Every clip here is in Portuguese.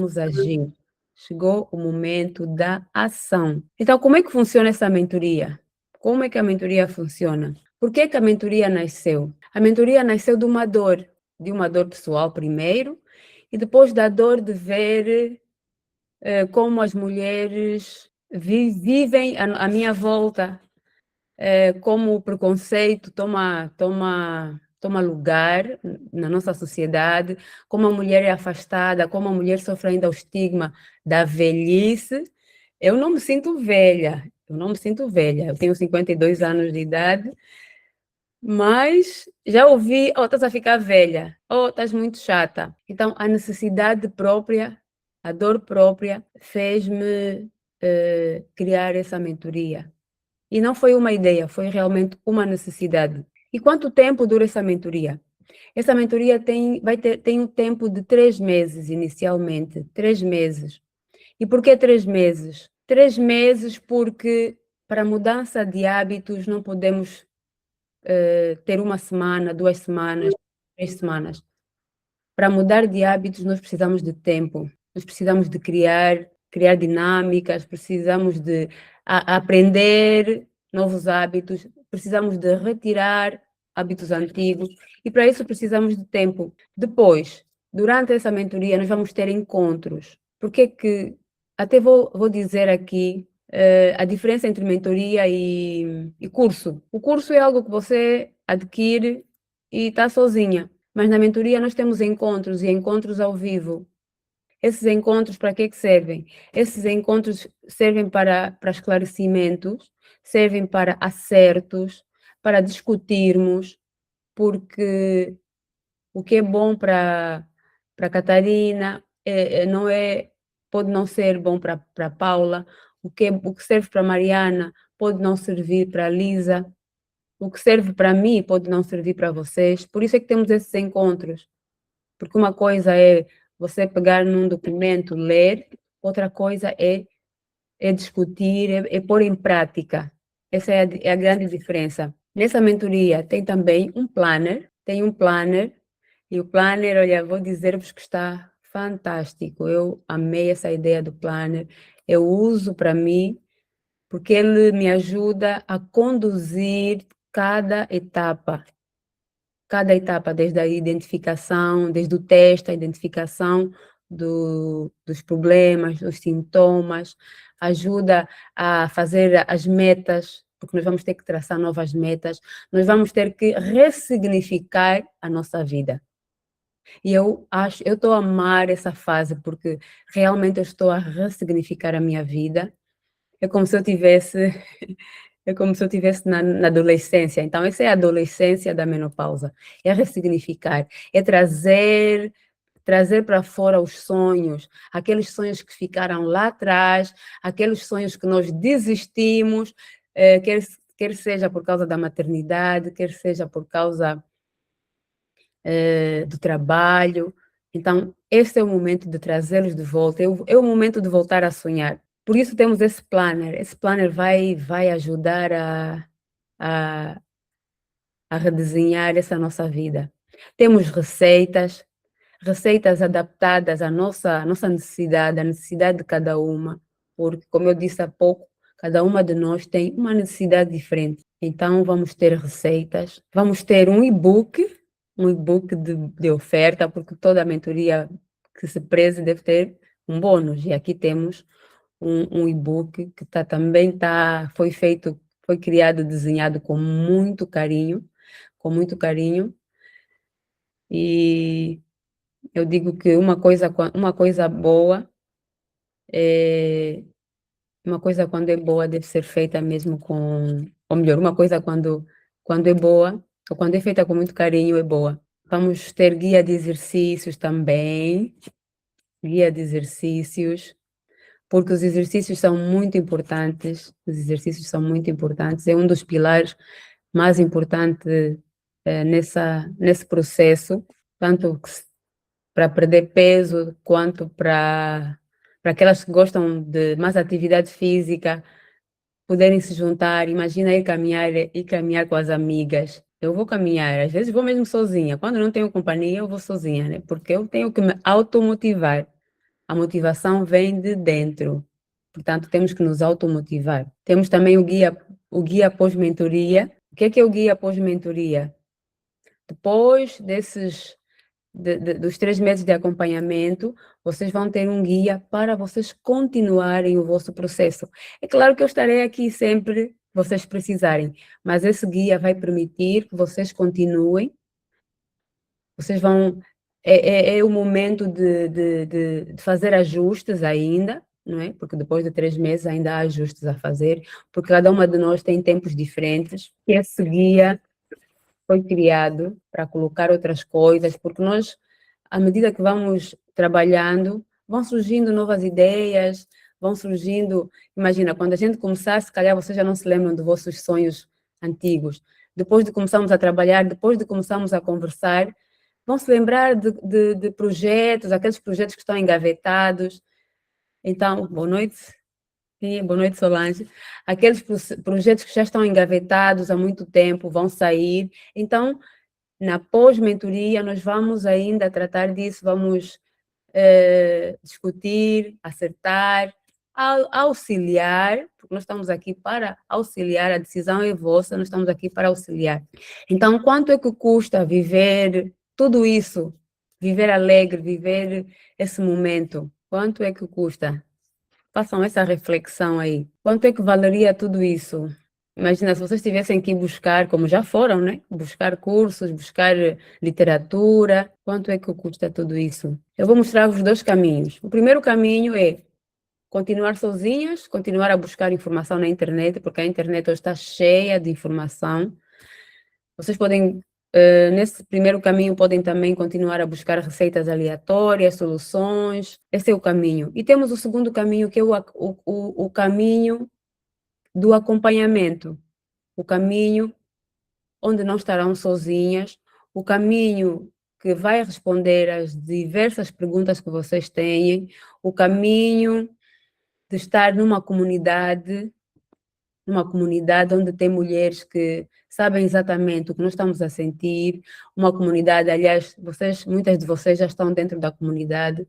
Vamos agir. Chegou o momento da ação. Então, como é que funciona essa mentoria? Como é que a mentoria funciona? Por que que a mentoria nasceu? A mentoria nasceu de uma dor pessoal primeiro, e depois da dor de ver como as mulheres vivem à minha volta, como o preconceito toma lugar na nossa sociedade, como a mulher é afastada, como a mulher sofre ainda o estigma da velhice. Eu não me sinto velha, eu tenho 52 anos de idade, mas já ouvi, oh, estás a ficar velha, oh, estás muito chata. Então, a necessidade própria, a dor própria, fez-me criar essa mentoria. E não foi uma ideia, foi realmente uma necessidade. E quanto tempo dura essa mentoria? Essa mentoria tem um tempo de 3 meses inicialmente, 3 meses. E por que 3 meses? 3 meses porque para mudança de hábitos não podemos ter uma semana, 2 semanas, 3 semanas. Para mudar de hábitos, nós precisamos de tempo, nós precisamos de criar dinâmicas, precisamos de aprender novos hábitos, precisamos de retirar hábitos antigos, e para isso precisamos de tempo. Depois, durante essa mentoria, nós vamos ter encontros. Porque que, até vou dizer aqui, a diferença entre mentoria e curso. O curso é algo que você adquire e está sozinha. Mas na mentoria nós temos encontros e encontros ao vivo. Esses encontros para que servem? Esses encontros servem para esclarecimentos, servem para acertos, para discutirmos, porque o que é bom para Catarina não pode não ser bom para Paula, o que serve para Mariana pode não servir para Lisa, o que serve para mim pode não servir para vocês. Por isso é que temos esses encontros. Porque uma coisa é você pegar num documento, ler, outra coisa é discutir, é pôr em prática. Essa é a grande diferença. Nessa mentoria tem também tem um planner, e o planner, olha, vou dizer-vos que está fantástico. Eu amei essa ideia do planner, eu uso para mim, porque ele me ajuda a conduzir cada etapa, desde a identificação, desde o teste, a identificação dos problemas, dos sintomas, ajuda a fazer as metas, porque nós vamos ter que traçar novas metas, nós vamos ter que ressignificar a nossa vida. E eu estou a amar essa fase, porque realmente eu estou a ressignificar a minha vida. É como se eu tivesse na adolescência. Então, essa é a adolescência da menopausa. É ressignificar, é trazer para fora os sonhos, aqueles sonhos que ficaram lá atrás, aqueles sonhos que nós desistimos, quer seja por causa da maternidade, quer seja por causa do trabalho. Então, esse é o momento de trazê-los de volta, é o momento de voltar a sonhar. Por isso temos esse planner. Esse planner vai ajudar a, a redesenhar essa nossa vida. Temos receitas adaptadas à nossa necessidade, à necessidade de cada uma, porque, como eu disse há pouco, cada uma de nós tem uma necessidade diferente. Então, vamos ter receitas, vamos ter um e-book de oferta, porque toda a mentoria que se preze deve ter um bônus, e aqui temos um e-book que foi criado, desenhado com muito carinho, e eu digo que uma coisa boa, uma coisa quando é boa deve ser feita mesmo ou melhor, uma coisa quando é boa, ou quando é feita com muito carinho, é boa. Vamos ter guia de exercícios também, guia de exercícios, porque os exercícios são muito importantes, é um dos pilares mais importantes nesse processo, tanto para perder peso, quanto para aquelas que gostam de mais atividade física, poderem se juntar. Imagina ir caminhar com as amigas. Eu vou caminhar, às vezes vou mesmo sozinha. Quando não tenho companhia, eu vou sozinha, né? Porque eu tenho que me automotivar. A motivação vem de dentro. Portanto, temos que nos automotivar. Temos também o guia pós-mentoria. O que é o guia pós-mentoria? Depois dos 3 meses de acompanhamento, vocês vão ter um guia para vocês continuarem o vosso processo. É claro que eu estarei aqui sempre que vocês precisarem, mas esse guia vai permitir que vocês continuem. Vocês vão... É o momento de fazer ajustes ainda, não é? Porque depois de 3 meses ainda há ajustes a fazer, porque cada uma de nós tem tempos diferentes. E esse guia foi criado para colocar outras coisas, porque nós, à medida que vamos trabalhando, vão surgindo novas ideias, vão surgindo... Imagina, quando a gente começar, se calhar vocês já não se lembram dos vossos sonhos antigos. Depois de começarmos a trabalhar, depois de começarmos a conversar, vão se lembrar de projetos, aqueles projetos que estão engavetados. Então, boa noite. Sim, boa noite, Solange. Aqueles projetos que já estão engavetados há muito tempo vão sair. Então, na pós-mentoria, nós vamos ainda tratar disso, vamos discutir, acertar, auxiliar, porque nós estamos aqui para auxiliar, a decisão é vossa, nós estamos aqui para auxiliar. Então, quanto é que custa viver tudo isso? Viver alegre, viver esse momento? Quanto é que custa? Façam essa reflexão aí. Quanto é que valeria tudo isso? Imagina se vocês tivessem que buscar, como já foram, né? Buscar cursos, buscar literatura. Quanto é que custa tudo isso? Eu vou mostrar-vos 2 caminhos. O primeiro caminho é continuar sozinhas, continuar a buscar informação na internet, porque a internet hoje está cheia de informação. Vocês podem, nesse primeiro caminho, podem também continuar a buscar receitas aleatórias, soluções. Esse é o caminho. E temos o segundo caminho, que é o caminho do acompanhamento. O caminho onde não estarão sozinhas, o caminho que vai responder às diversas perguntas que vocês têm, o caminho de estar numa comunidade onde tem mulheres que sabem exatamente o que nós estamos a sentir, uma comunidade, aliás, muitas de vocês já estão dentro da comunidade,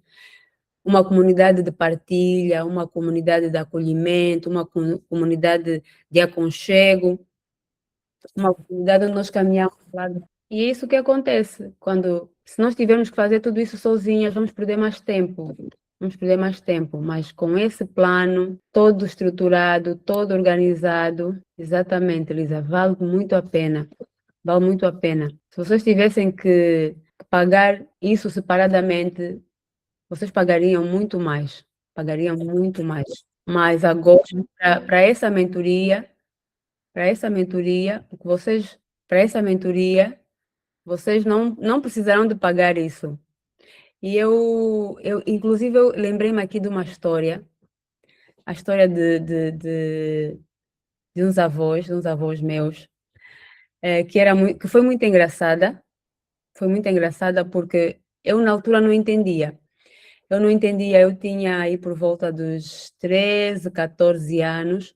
uma comunidade de partilha, uma comunidade de acolhimento, uma comunidade de aconchego, uma comunidade onde nós caminhamos ao lado. E é isso que acontece se nós tivermos que fazer tudo isso sozinhas, vamos perder mais tempo. Vamos perder mais tempo, mas com esse plano todo estruturado, todo organizado, exatamente, Elisa, vale muito a pena. Vale muito a pena. Se vocês tivessem que pagar isso separadamente, vocês pagariam muito mais. Pagariam muito mais. Mas agora, para essa mentoria, vocês não precisarão de pagar isso. E inclusive, eu lembrei-me aqui de uma história, a história de uns avós meus, que foi muito engraçada. Foi muito engraçada porque eu, na altura, não entendia. Eu não entendia, eu tinha aí por volta dos 13, 14 anos,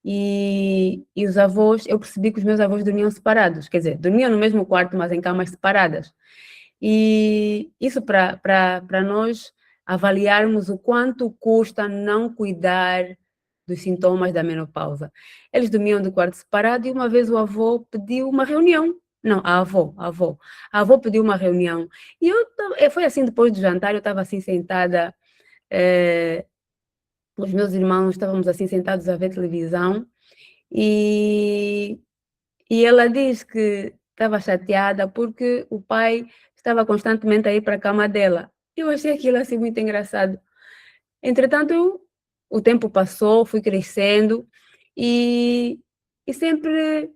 e os avós, eu percebi que os meus avós dormiam separados, quer dizer, dormiam no mesmo quarto, mas em camas separadas. E isso para nós avaliarmos o quanto custa não cuidar dos sintomas da menopausa. Eles dormiam de quarto separado e uma vez o avô pediu uma reunião. Não, a avó. A avó pediu uma reunião. E foi assim, depois do jantar, eu estava assim sentada, os meus irmãos estávamos assim sentados a ver televisão, e ela diz que estava chateada porque o pai estava constantemente a ir para a cama dela. Eu achei aquilo assim muito engraçado. Entretanto, o tempo passou, fui crescendo e sempre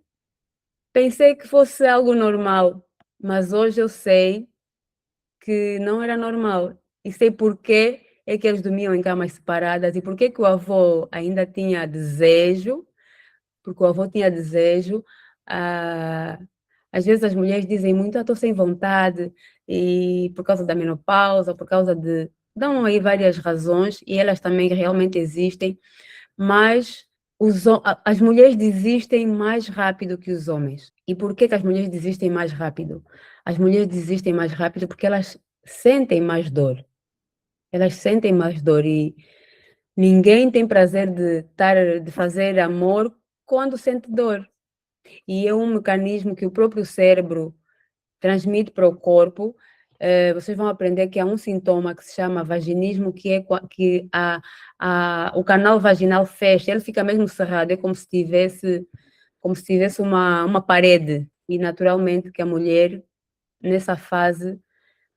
pensei que fosse algo normal, mas hoje eu sei que não era normal. E sei por que é que eles dormiam em camas separadas e por que o avô ainda tinha desejo, porque o avô tinha desejo. Às vezes as mulheres dizem muito, estou sem vontade, e por causa da menopausa, por causa de... Dão aí várias razões, e elas também realmente existem, mas as mulheres desistem mais rápido que os homens. E por que as mulheres desistem mais rápido? As mulheres desistem mais rápido porque elas sentem mais dor. elas sentem mais dor e ninguém tem prazer de fazer amor quando sente dor. E é um mecanismo que o próprio cérebro transmite para o corpo. Vocês vão aprender que há um sintoma que se chama vaginismo, que é que o canal vaginal fecha, ele fica mesmo cerrado, é como se tivesse uma parede. E naturalmente que a mulher, nessa fase,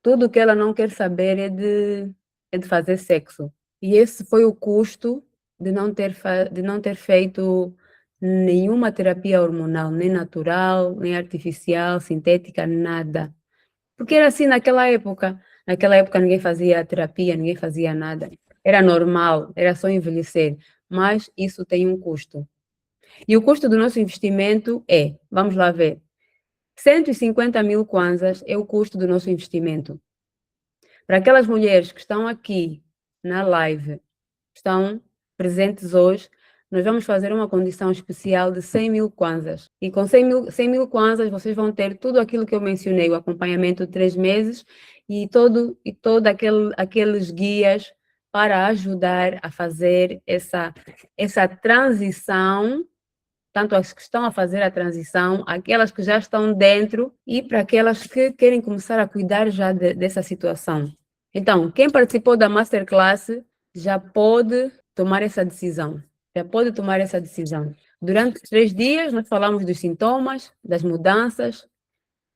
tudo que ela não quer saber é de fazer sexo. E esse foi o custo de não ter feito nenhuma terapia hormonal, nem natural, nem artificial, sintética, nada. Porque era assim naquela época. Naquela época ninguém fazia terapia, ninguém fazia nada. Era normal, era só envelhecer. Mas isso tem um custo. E o custo do nosso investimento vamos lá ver, 150 mil kwanzas é o custo do nosso investimento. Para aquelas mulheres que estão aqui na live, estão presentes hoje, nós vamos fazer uma condição especial de 100 mil kwanzas. E com 100 mil kwanzas, vocês vão ter tudo aquilo que eu mencionei, o acompanhamento de 3 meses e todo aqueles guias para ajudar a fazer essa transição, tanto as que estão a fazer a transição, aquelas que já estão dentro e para aquelas que querem começar a cuidar já dessa situação. Então, quem participou da Masterclass já pode tomar essa decisão. Já pode tomar essa decisão. Durante 3 dias, nós falamos dos sintomas, das mudanças,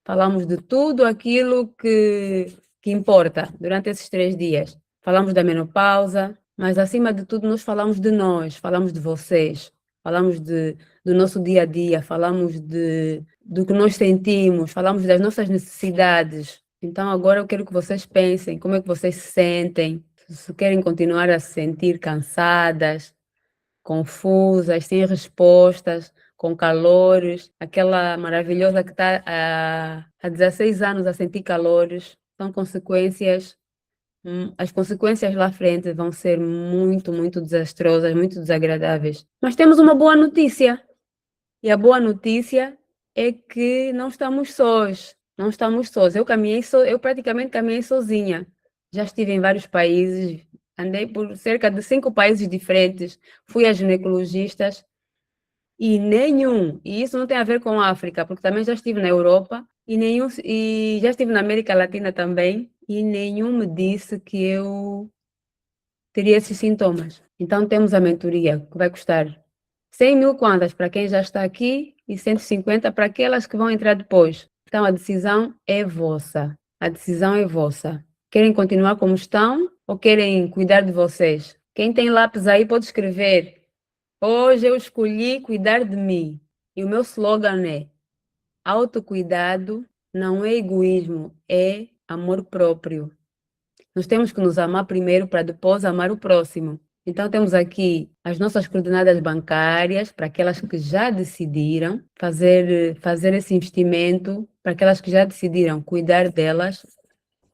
falamos de tudo aquilo que importa durante esses 3 dias. Falamos da menopausa, mas acima de tudo, nós falamos de nós, falamos de vocês, falamos do nosso dia a dia, falamos do que nós sentimos, falamos das nossas necessidades. Então, agora eu quero que vocês pensem como é que vocês se sentem, se querem continuar a se sentir cansadas, confusas, sem respostas, com calores, aquela maravilhosa que está há 16 anos a sentir calores, são consequências, as consequências lá à frente vão ser muito, muito desastrosas, muito desagradáveis. Mas temos uma boa notícia, e a boa notícia é que não estamos sós, não estamos sós. Eu praticamente caminhei sozinha. Já estive em vários países, andei por cerca de 5 países diferentes, fui a ginecologistas e isso não tem a ver com a África, porque também já estive na Europa e já estive na América Latina também, e nenhum me disse que eu teria esses sintomas. Então temos a mentoria, que vai custar 100 mil kwanzas para quem já está aqui e 150 para aquelas que vão entrar depois. Então a decisão é vossa. A decisão é vossa. Querem continuar como estão ou querem cuidar de vocês? Quem tem lápis aí pode escrever. Hoje eu escolhi cuidar de mim. E o meu slogan é: autocuidado não é egoísmo, é amor próprio. Nós temos que nos amar primeiro para depois amar o próximo. Então, temos aqui as nossas coordenadas bancárias para aquelas que já decidiram fazer esse investimento, para aquelas que já decidiram cuidar delas,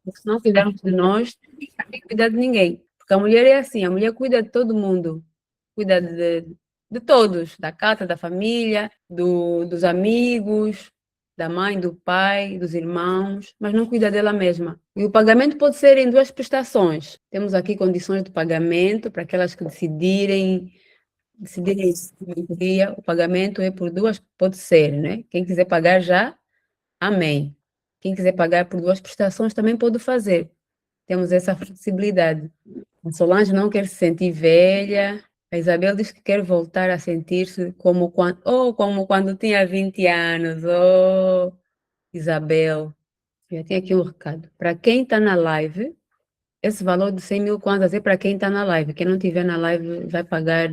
porque se não cuidarmos de nós, ninguém cuida de ninguém. Porque a mulher é assim, a mulher cuida de todo mundo, cuida de todos, da casa, da família, dos amigos, da mãe, do pai, dos irmãos, mas não cuida dela mesma. E o pagamento pode ser em 2 prestações. Temos aqui condições de pagamento para aquelas que decidirem o pagamento é por 2, pode ser, né? Quem quiser pagar já, amém. Quem quiser pagar por 2 prestações também pode fazer. Temos essa flexibilidade. A Solange não quer se sentir velha. A Isabel diz que quer voltar a sentir-se como quando tinha 20 anos. Oh, Isabel. Já tem aqui um recado. Para quem está na live, esse valor de 100 mil kwanzas é para quem está na live. Quem não estiver na live vai pagar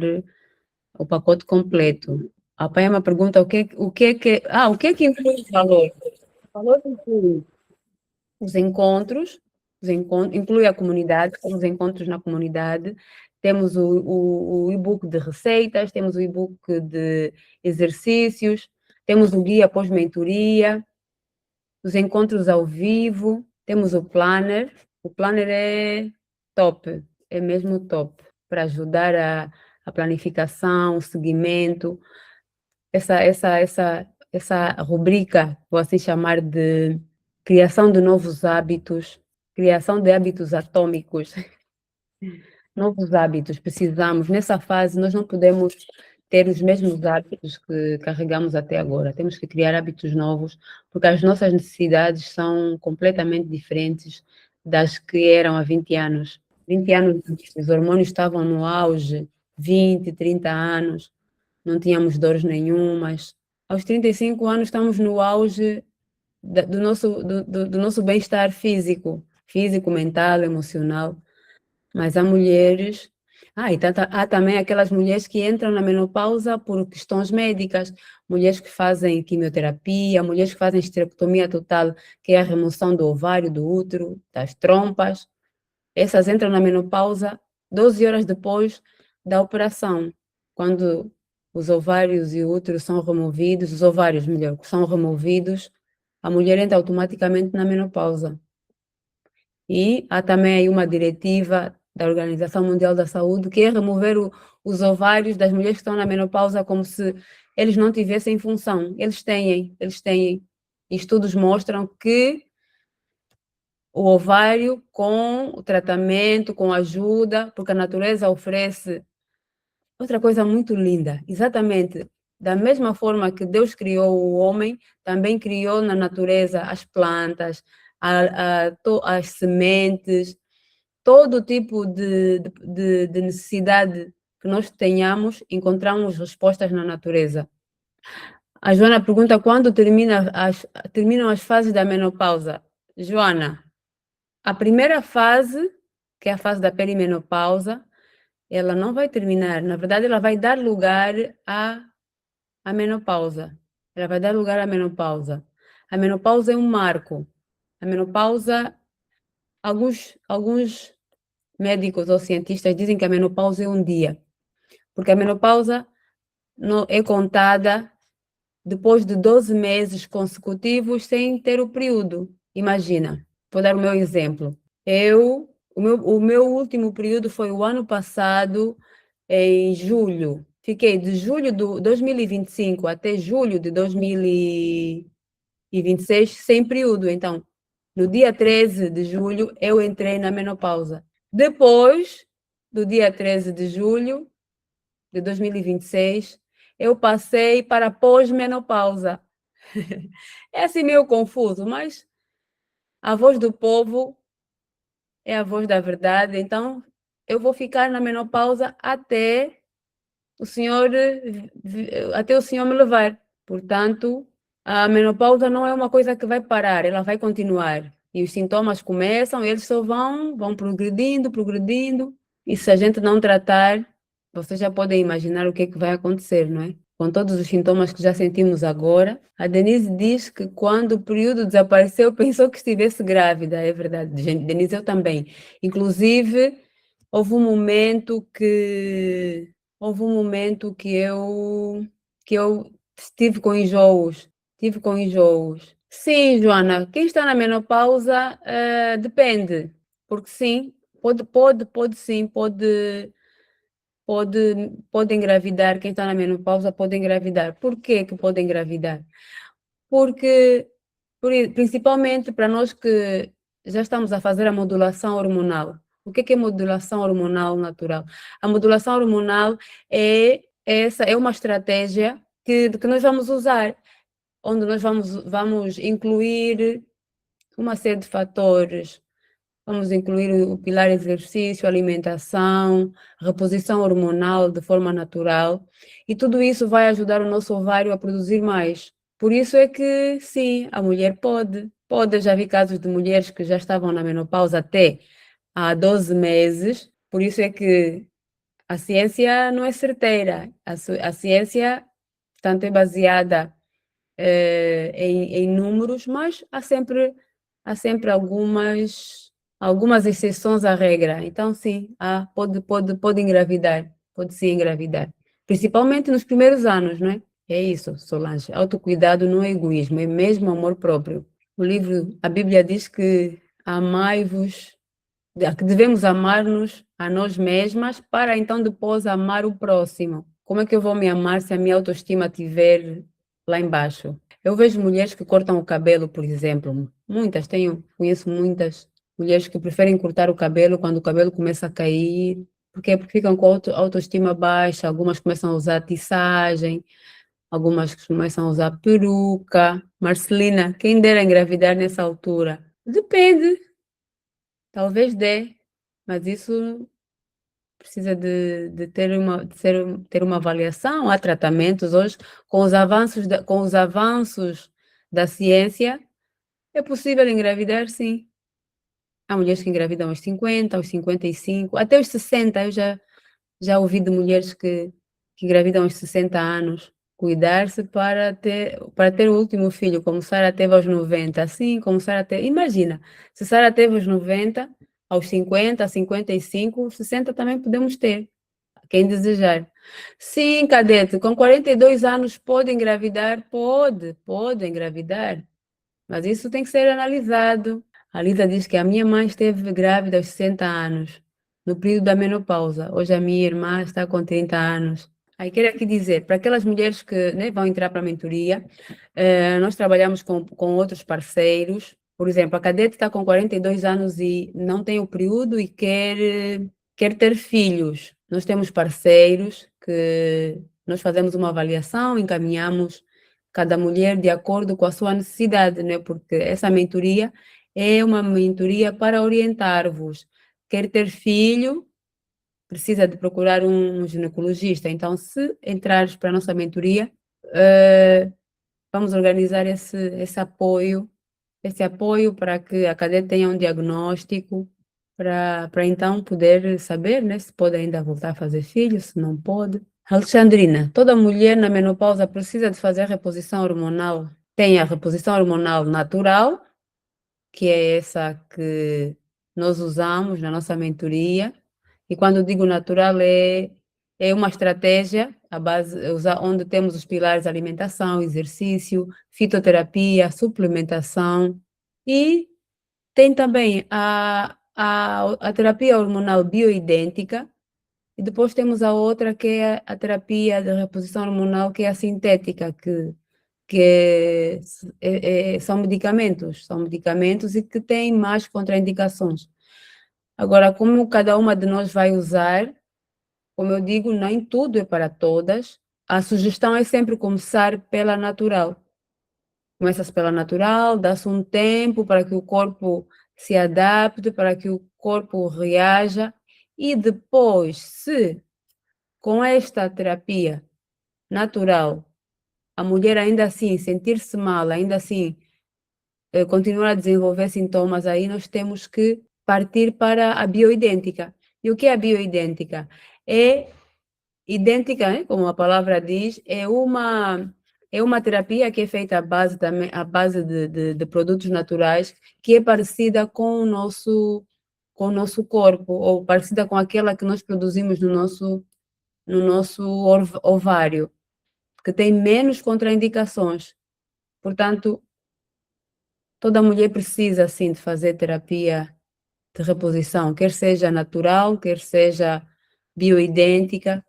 o pacote completo. A Payama pergunta o que é que inclui o valor? O valor inclui os encontros, inclui a comunidade, temos encontros na comunidade, temos o e-book de receitas, temos o e-book de exercícios, temos o guia pós-mentoria, os encontros ao vivo, temos o planner é top, é mesmo top, para ajudar a planificação, o seguimento, essa rubrica, vou assim chamar de criação de novos hábitos, criação de hábitos atômicos. Novos hábitos, precisamos. Nessa fase, nós não podemos ter os mesmos hábitos que carregamos até agora. Temos que criar hábitos novos, porque as nossas necessidades são completamente diferentes das que eram há 20 anos. 20 anos antes, os hormônios estavam no auge, 20, 30 anos, não tínhamos dores nenhumas. Aos 35 anos, estamos no auge do nosso bem-estar físico, mental, emocional. Mas há mulheres. Ah, há também aquelas mulheres que entram na menopausa por questões médicas, mulheres que fazem quimioterapia, mulheres que fazem esterectomia total, que é a remoção do ovário, do útero, das trompas. Essas entram na menopausa 12 horas depois da operação, quando os ovários e o útero são removidos, os ovários, melhor, são removidos, a mulher entra automaticamente na menopausa. E há também aí uma diretiva da Organização Mundial da Saúde que é remover os ovários das mulheres que estão na menopausa como se eles não tivessem função. Eles têm. Estudos mostram que o ovário, com o tratamento, com ajuda, porque a natureza oferece outra coisa muito linda, exatamente da mesma forma que Deus criou o homem, também criou na natureza as plantas, as sementes, todo tipo de necessidade que nós tenhamos, encontramos respostas na natureza. A Joana pergunta quando terminam as fases da menopausa. Joana, a primeira fase, que é a fase da perimenopausa, ela não vai terminar. Na verdade, ela vai dar lugar à menopausa. Ela vai dar lugar à menopausa. A menopausa é um marco. A menopausa, alguns médicos ou cientistas dizem que a menopausa é um dia, porque a menopausa não é contada depois de 12 meses consecutivos sem ter o período. Imagina, vou dar o meu exemplo. O meu último período foi o ano passado, em julho. Fiquei de julho de 2025 até julho de 2026 sem período. Então, no dia 13 de julho, eu entrei na menopausa. Depois do dia 13 de julho de 2026, eu passei para pós-menopausa. É assim meio confuso, mas a voz do povo é a voz da verdade. Então, eu vou ficar na menopausa até o senhor me levar. Portanto, a menopausa não é uma coisa que vai parar, ela vai continuar. E os sintomas começam, eles só vão progredindo, progredindo. E se a gente não tratar, vocês já podem imaginar o que é que vai acontecer, não é? Com todos os sintomas que já sentimos agora. A Denise diz que quando o período desapareceu, pensou que estivesse grávida. É verdade, gente. Denise, eu também. Inclusive, houve um momento que eu estive com enjoos. Tive com enjoos. Sim, Joana, quem está na menopausa, depende. Porque sim, pode sim, pode engravidar. Quem está na menopausa pode engravidar. Por que que pode engravidar? Porque, principalmente para nós que já estamos a fazer a modulação hormonal. O que é modulação hormonal natural? A modulação hormonal é uma estratégia que nós vamos usar, onde nós vamos incluir uma série de fatores. Vamos incluir o pilar exercício, alimentação, reposição hormonal de forma natural. E tudo isso vai ajudar o nosso ovário a produzir mais. Por isso é que, sim, a mulher pode. Pode, eu já vi casos de mulheres que já estavam na menopausa até há 12 meses. Por isso é que a ciência não é certeira. A ciência, tanto é baseada em números, mas há sempre algumas exceções à regra. Então, sim, pode engravidar, pode sim engravidar. Principalmente nos primeiros anos, não é? É isso, Solange. Autocuidado não é egoísmo, é mesmo amor próprio. A Bíblia diz que amai-vos, que devemos amar-nos a nós mesmas para então depois amar o próximo. Como é que eu vou me amar se a minha autoestima estiver lá embaixo? Eu vejo mulheres que cortam o cabelo, por exemplo. Conheço muitas mulheres que preferem cortar o cabelo quando o cabelo começa a cair, porque ficam com autoestima baixa, algumas começam a usar tiçagem, algumas começam a usar peruca. Marcelina, quem dera engravidar nessa altura? Depende, talvez dê, mas isso precisa de ter uma avaliação. Há tratamentos hoje, com os avanços da ciência, é possível engravidar, sim. Há mulheres que engravidam aos 50, aos 55, até aos 60. Eu já ouvi de mulheres que engravidam aos 60 anos. Cuidar-se para ter o último filho, como Sara teve aos 90. Assim como Sara teve. Imagina, se Sara teve aos 90, aos 50, 55, 60 também podemos ter, quem desejar. Sim, cadete, com 42 anos pode engravidar? Pode engravidar, mas isso tem que ser analisado. A Lisa diz que a minha mãe esteve grávida aos 60 anos, no período da menopausa. Hoje a minha irmã está com 30 anos. Aí quero aqui dizer, para aquelas mulheres que, né, vão entrar para a mentoria, nós trabalhamos com outros parceiros. Por exemplo, a cadete está com 42 anos e não tem o período e quer ter filhos. Nós temos parceiros que nós fazemos uma avaliação, encaminhamos cada mulher de acordo com a sua necessidade, né? Porque essa mentoria é uma mentoria para orientar-vos. Quer ter filho, precisa de procurar um ginecologista. Então, se entrares para a nossa mentoria, vamos organizar esse apoio para que a cadete tenha um diagnóstico, para então poder saber, né, se pode ainda voltar a fazer filhos, se não pode. Alexandrina, toda mulher na menopausa precisa de fazer reposição hormonal. Tem a reposição hormonal natural, que é essa que nós usamos na nossa mentoria. E quando digo natural, é uma estratégia a base, onde temos os pilares alimentação, exercício, fitoterapia, suplementação. E tem também a terapia hormonal bioidêntica, e depois temos a outra que é a terapia de reposição hormonal, que é a sintética, que são medicamentos e que têm mais contraindicações. Agora, como cada uma de nós vai usar, como eu digo, nem tudo é para todas. A sugestão é sempre começar pela natural. Começa-se pela natural, dá-se um tempo para que o corpo se adapte, para que o corpo reaja, e depois, se com esta terapia natural a mulher ainda assim sentir-se mal, ainda assim continuar a desenvolver sintomas, aí nós temos que partir para a bioidêntica. E o que é a bioidêntica? É idêntica, né? Como a palavra diz, é uma terapia que é feita à base de produtos naturais, que é parecida com o nosso corpo, ou parecida com aquela que nós produzimos no nosso ovário, que tem menos contraindicações. Portanto, toda mulher precisa, sim, de fazer terapia de reposição, quer seja natural, quer seja bioidêntica,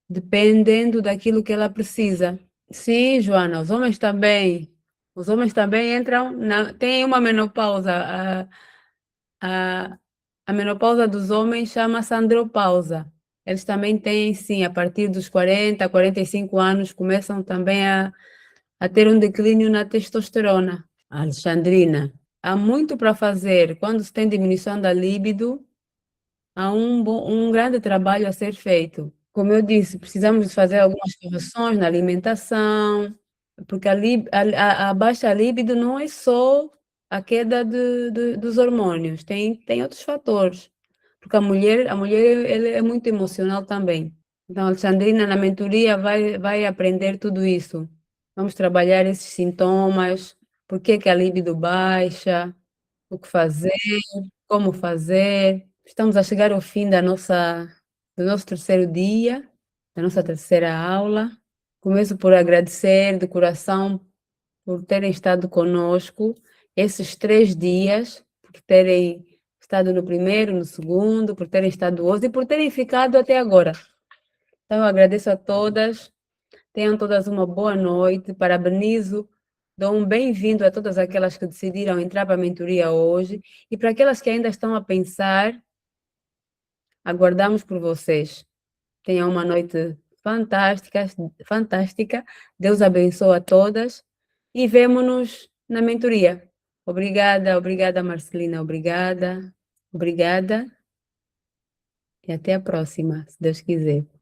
dependendo daquilo que ela precisa. Sim, Joana, os homens também. Os homens também entram tem uma menopausa. A, a menopausa dos homens chama-se andropausa. Eles também têm, sim, a partir dos 40, 45 anos, começam também a ter um declínio na testosterona. Alexandrina, há muito para fazer. Quando se tem diminuição da libido, há um grande trabalho a ser feito. Como eu disse, precisamos de fazer algumas correções na alimentação, porque a baixa libido não é só a queda dos hormônios, tem outros fatores. Porque a mulher ela é muito emocional também. Então, a Alexandrina, na mentoria, vai aprender tudo isso. Vamos trabalhar esses sintomas, por que que a libido baixa, o que fazer, como fazer. Estamos a chegar ao fim do nosso terceiro dia, da nossa terceira aula. Começo por agradecer de coração por terem estado conosco esses 3 dias, por terem estado no primeiro, no segundo, por terem estado hoje e por terem ficado até agora. Então, eu agradeço a todas. Tenham todas uma boa noite. Parabenizo Dou um bem-vindo a todas aquelas que decidiram entrar para a mentoria hoje e para aquelas que ainda estão a pensar, aguardamos por vocês. Tenham uma noite fantástica, fantástica. Deus abençoe a todas e vemo-nos na mentoria. Obrigada, obrigada, Marcelina, obrigada, obrigada e até a próxima, se Deus quiser.